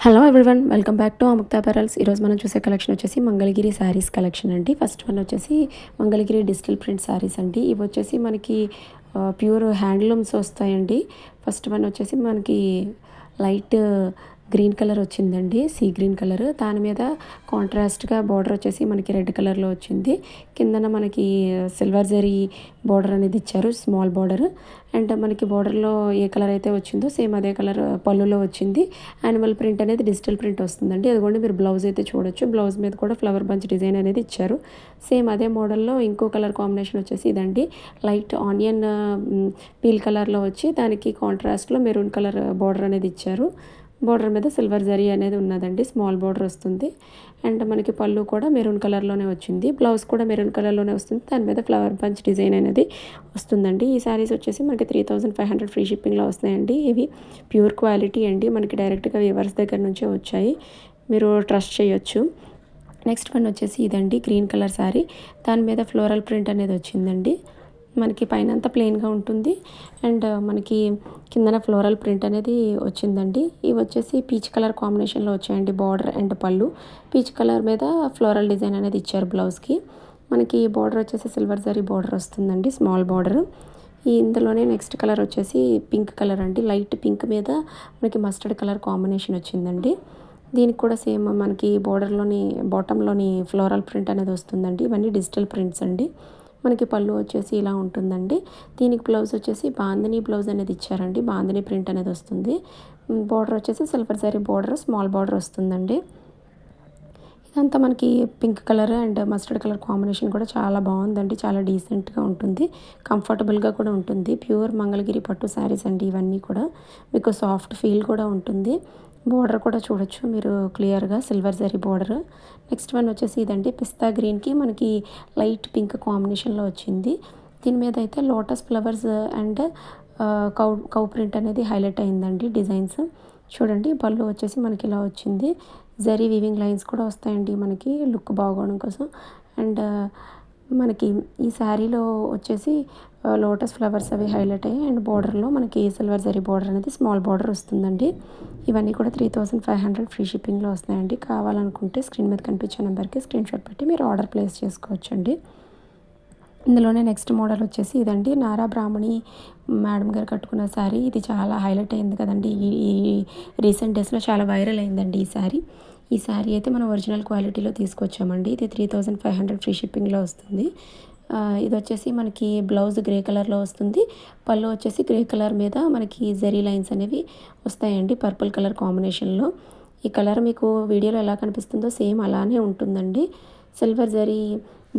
Hello everyone, welcome back to Amukta Apparels. ఈరోజు మనం చూసే కలెక్షన్ వచ్చేసి మంగళగిరి శారీస్ కలెక్షన్ అండి. ఫస్ట్ వన్ వచ్చేసి మంగళగిరి డిజిటల్ ప్రింట్ శారీస్ అండి. ఇవి వచ్చేసి మనకి ప్యూర్ హ్యాండ్లూమ్స్ వస్తాయండి. ఫస్ట్ వన్ వచ్చేసి మనకి లైట్ గ్రీన్ కలర్ వచ్చిందండి, సీ గ్రీన్ కలర్. దాని మీద కాంట్రాస్ట్గా బార్డర్ వచ్చేసి మనకి రెడ్ కలర్లో వచ్చింది. కిందన మనకి సిల్వర్ జరీ బార్డర్ అనేది ఇచ్చారు, స్మాల్ బార్డర్. అండ్ మనకి బార్డర్లో ఏ కలర్ అయితే వచ్చిందో సేమ్ అదే కలర్ పళ్ళులో వచ్చింది. యానిమల్ ప్రింట్ అనేది డిజిటల్ ప్రింట్ వస్తుందండి. అదిగోండి మీరు బ్లౌజ్ అయితే చూడొచ్చు. బ్లౌజ్ మీద కూడా ఫ్లవర్ బంచ్ డిజైన్ అనేది ఇచ్చారు. సేమ్ అదే మోడల్లో ఇంకో కలర్ కాంబినేషన్ వచ్చేసి ఇదండి. లైట్ ఆనియన్ పీల్ కలర్లో వచ్చి దానికి కాంట్రాస్ట్లో మెరూన్ కలర్ బార్డర్ అనేది ఇచ్చారు. బార్డర్ మీద సిల్వర్ జరీ అనేది ఉన్నదండి, స్మాల్ బార్డర్ వస్తుంది. అండ్ మనకి పళ్ళు కూడా మెరూన్ కలర్లోనే వచ్చింది. బ్లౌజ్ కూడా మెరూన్ కలర్లోనే వస్తుంది. దాని మీద ఫ్లవర్ బంచ్ డిజైన్ అనేది వస్తుందండి. ఈ శారీస్ వచ్చేసి మనకి 3500 ఫ్రీ షిప్పింగ్లో వస్తాయండి. ఇవి ప్యూర్ క్వాలిటీ అండి, మనకి డైరెక్ట్గా వీవర్స్ దగ్గర నుంచే వచ్చాయి, మీరు ట్రస్ట్ చేయొచ్చు. నెక్స్ట్ వన్ వచ్చేసి ఇదండి, గ్రీన్ కలర్ శారీ. దాని మీద ఫ్లోరల్ ప్రింట్ అనేది వచ్చిందండి. మనకి పైన అంతా ప్లెయిన్గా ఉంటుంది అండ్ మనకి కిందన ఫ్లోరల్ ప్రింట్ అనేది వచ్చిందండి. ఇవి వచ్చేసి పీచ్ కలర్ కాంబినేషన్లో వచ్చాయండి బార్డర్ అండ్ పళ్ళు. పీచ్ కలర్ మీద ఫ్లోరల్ డిజైన్ అనేది ఇచ్చారు బ్లౌజ్కి. మనకి బార్డర్ వచ్చేసి సిల్వర్ జరీ బార్డర్ వస్తుందండి, స్మాల్ బార్డర్. ఇందులోనే నెక్స్ట్ కలర్ వచ్చేసి పింక్ కలర్ అండి. లైట్ పింక్ మీద మనకి మస్టర్డ్ కలర్ కాంబినేషన్ వచ్చిందండి. దీనికి కూడా సేమ్ మనకి బార్డర్లోని బాటంలోని ఫ్లోరల్ ప్రింట్ అనేది వస్తుందండి. ఇవన్నీ డిజిటల్ ప్రింట్స్ అండి. మనకి పళ్ళు వచ్చేసి ఇలా ఉంటుందండి. దీనికి బ్లౌజ్ వచ్చేసి బాందిని బ్లౌజ్ అనేది ఇచ్చారండి. బాందిని ప్రింట్ అనేది వస్తుంది. బార్డర్ వచ్చేసి silver zari border, small border వస్తుందండి. ఇదంతా మనకి pink colour and mustard colour combination కూడా చాలా బాగుందండి. చాలా డీసెంట్గా ఉంటుంది, కంఫర్టబుల్గా కూడా ఉంటుంది. ప్యూర్ మంగళగిరి పట్టు శారీస్ అండి ఇవన్నీ కూడా. మీకు సాఫ్ట్ ఫీల్ కూడా ఉంటుంది. బోర్డర్ కూడా చూడొచ్చు మీరు క్లియర్గా, silver zari border. Next one వచ్చేసి ఇదండి, పిస్తా గ్రీన్కి మనకి లైట్ పింక్ కాంబినేషన్లో వచ్చింది. దీని మీద అయితే lotus flowers and cow cow print అనేది హైలైట్ అయిందండి డిజైన్స్. చూడండి పళ్ళు వచ్చేసి మనకి ఇలా వచ్చింది. జరీ వీవింగ్ లైన్స్ కూడా వస్తాయండి మనకి లుక్ బాగోవడం కోసం. అండ్ మనకి ఈ శారీలో వచ్చేసి లోటస్ ఫ్లవర్స్ అవి హైలైట్ అయ్యాయి అండ్ బార్డర్లో మనకి సిల్వర్ జరీ బార్డర్ అనేది స్మాల్ బార్డర్ వస్తుందండి. ఇవన్నీ కూడా 3500 ఫ్రీ షిప్పింగ్లో వస్తాయండి. కావాలనుకుంటే స్క్రీన్ మీద కనిపించే నెంబర్కి స్క్రీన్ షాట్ పెట్టి మీరు ఆర్డర్ ప్లేస్ చేసుకోవచ్చండి. ఇందులోనే నెక్స్ట్ మోడల్ వచ్చేసి ఇదండి, నారా బ్రాహ్మణి మేడం గారు కట్టుకున్న శారీ. ఇది చాలా హైలైట్ అయింది కదండి, ఈ రీసెంట్ డేస్లో చాలా వైరల్ అయిందండి ఈ శారీ. ఈ శారీ అయితే మనం ఒరిజినల్ క్వాలిటీలో తీసుకొచ్చామండి. ఇది 3500 ఫ్రీ షిప్పింగ్లో వస్తుంది. ఇది వచ్చేసి మనకి బ్లౌజ్ గ్రే కలర్లో వస్తుంది. పళ్ళు వచ్చేసి గ్రే కలర్ మీద మనకి జరీ లైన్స్ అనేవి వస్తాయండి, పర్పుల్ కలర్ కాంబినేషన్లో. ఈ కలర్ మీకు వీడియోలో ఎలా కనిపిస్తుందో సేమ్ అలానే ఉంటుందండి. సిల్వర్ జరీ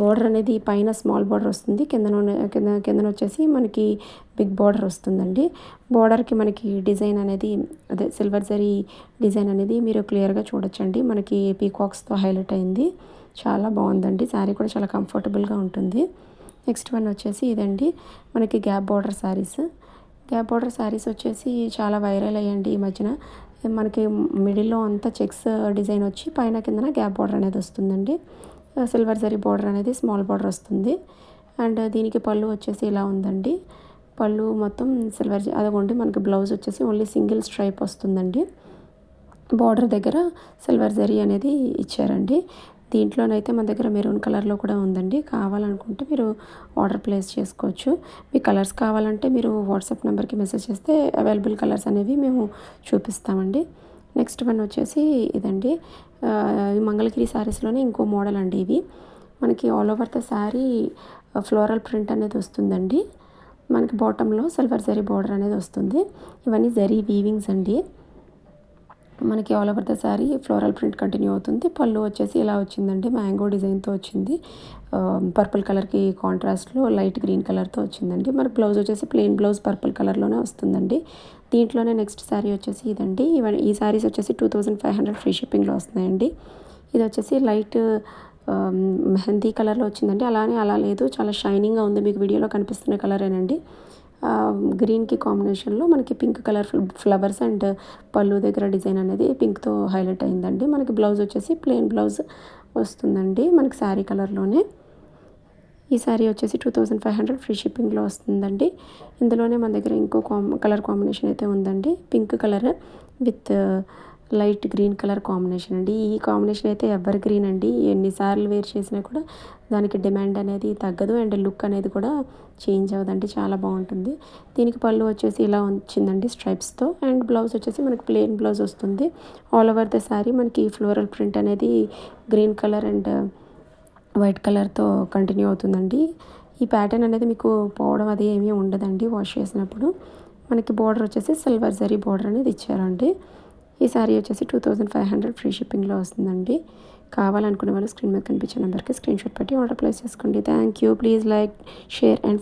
బార్డర్ అనేది పైన స్మాల్ బార్డర్ వస్తుంది, కిందన వచ్చేసి మనకి బిగ్ బార్డర్ వస్తుందండి. బార్డర్కి మనకి డిజైన్ అనేది అదే సిల్వర్ జరీ డిజైన్ అనేది మీరు క్లియర్గా చూడొచ్చండి. మనకి పీకాక్స్తో హైలైట్ అయింది, చాలా బాగుందండి. శారీ కూడా చాలా కంఫర్టబుల్గా ఉంటుంది. నెక్స్ట్ వన్ వచ్చేసి ఇదండి, మనకి gap border saris. Gap border saris వచ్చేసి చాలా వైరల్ అయ్యండి ఈ మధ్యన. మనకి మిడిల్లో అంతా చెక్స్ డిజైన్ వచ్చి పైన కిందన గ్యాప్ బార్డర్ అనేది వస్తుందండి. సిల్వర్ జరీ బార్డర్ అనేది స్మాల్ బార్డర్ వస్తుంది. అండ్ దీనికి పళ్ళు వచ్చేసి ఇలా ఉందండి. పళ్ళు మొత్తం సిల్వర్ అదిగోండి. మనకి బ్లౌజ్ వచ్చేసి ఓన్లీ సింగిల్ స్ట్రైప్ వస్తుందండి. బార్డర్ దగ్గర సిల్వర్ జరీ అనేది ఇచ్చారండి. దీంట్లోనైతే మన దగ్గర మెరూన్ కలర్లో కూడా ఉందండి. కావాలనుకుంటే మీరు ఆర్డర్ ప్లేస్ చేసుకోవచ్చు. మీ కలర్స్ కావాలంటే మీరు వాట్సాప్ నెంబర్కి మెసేజ్ చేస్తే అవైలబుల్ కలర్స్ అనేవి మేము చూపిస్తామండి. నెక్స్ట్ వన్ వచ్చేసి ఇదండి, ఈ మంగళగిరి శారీస్లోనే ఇంకో మోడల్ అండి. ఇవి మనకి all over the sari floral print అనేది వస్తుందండి. మనకి బాటంలో సిల్వర్ జరీ బార్డర్ అనేది వస్తుంది. ఇవన్నీ జరీ వీవింగ్స్ అండి. మనకి all over the sari floral print continue అవుతుంది. పళ్ళు వచ్చేసి ఇలా వచ్చిందండి, మ్యాంగో డిజైన్తో వచ్చింది. పర్పుల్ కలర్కి కాంట్రాస్ట్లో లైట్ గ్రీన్ కలర్తో వచ్చిందండి. మనకి బ్లౌజ్ వచ్చేసి ప్లెయిన్ బ్లౌజ్ పర్పుల్ కలర్లోనే వస్తుందండి. దీంట్లోనే నెక్స్ట్ శారీ వచ్చేసి ఇదండి. ఈ శారీస్ వచ్చేసి 2500 ఫ్రీ షిప్పింగ్లో వస్తున్నాయండి. ఇది వచ్చేసి లైట్ మెహందీ కలర్లో వచ్చిందండి. అలానే అలా లేదు, చాలా షైనింగ్గా ఉంది. మీకు వీడియోలో కనిపిస్తున్న కలరేనండి. గ్రీన్కి కాంబినేషన్లో మనకి పింక్ కలర్ ఫ్లవర్స్ అండ్ పళ్ళు దగ్గర డిజైన్ అనేది పింక్తో హైలైట్ అయిందండి. మనకి బ్లౌజ్ వచ్చేసి ప్లెయిన్ బ్లౌజ్ వస్తుందండి, మనకి శారీ కలర్లోనే. ఈ శారీ వచ్చేసి 2500 ఫ్రీ షిప్పింగ్లో వస్తుందండి. ఇందులోనే మన దగ్గర ఇంకో కలర్ కాంబినేషన్ అయితే ఉందండి, pink colour with light green colour combination అండి. ఈ కాంబినేషన్ అయితే ఎవర్ గ్రీన్ అండి. ఎన్నిసార్లు వేర్ చేసినా కూడా దానికి డిమాండ్ అనేది తగ్గదు అండ్ లుక్ అనేది కూడా చేంజ్ అవ్వదండి. చాలా బాగుంటుంది. దీనికి పళ్ళు వచ్చేసి ఇలా వచ్చిందండి స్ట్రైప్స్తో అండ్ బ్లౌజ్ వచ్చేసి మనకి ప్లెయిన్ బ్లౌజ్ వస్తుంది. ఆల్ ఓవర్ ద శారీ మనకి ఫ్లోరల్ ప్రింట్ అనేది గ్రీన్ కలర్ అండ్ వైట్ కలర్తో కంటిన్యూ అవుతుందండి. ఈ ప్యాటర్న్ అనేది మీకు పోవడం అది ఏమీ ఉండదండి వాష్ చేసినప్పుడు. మనకి బోర్డర్ వచ్చేసి సిల్వర్ జరీ బోర్డర్ అనేది ఇచ్చారండి. ఈ శారీ వచ్చేసి 2500 ఫ్రీ షిప్పింగ్లో వస్తుందండి. కావాలనుకునే వాళ్ళు స్క్రీన్ మీద కనిపించే నెంబర్కి స్క్రీన్ షాట్ పెట్టి ఆర్డర్ ప్లేస్ చేసుకోండి. Thank you. Please like, share and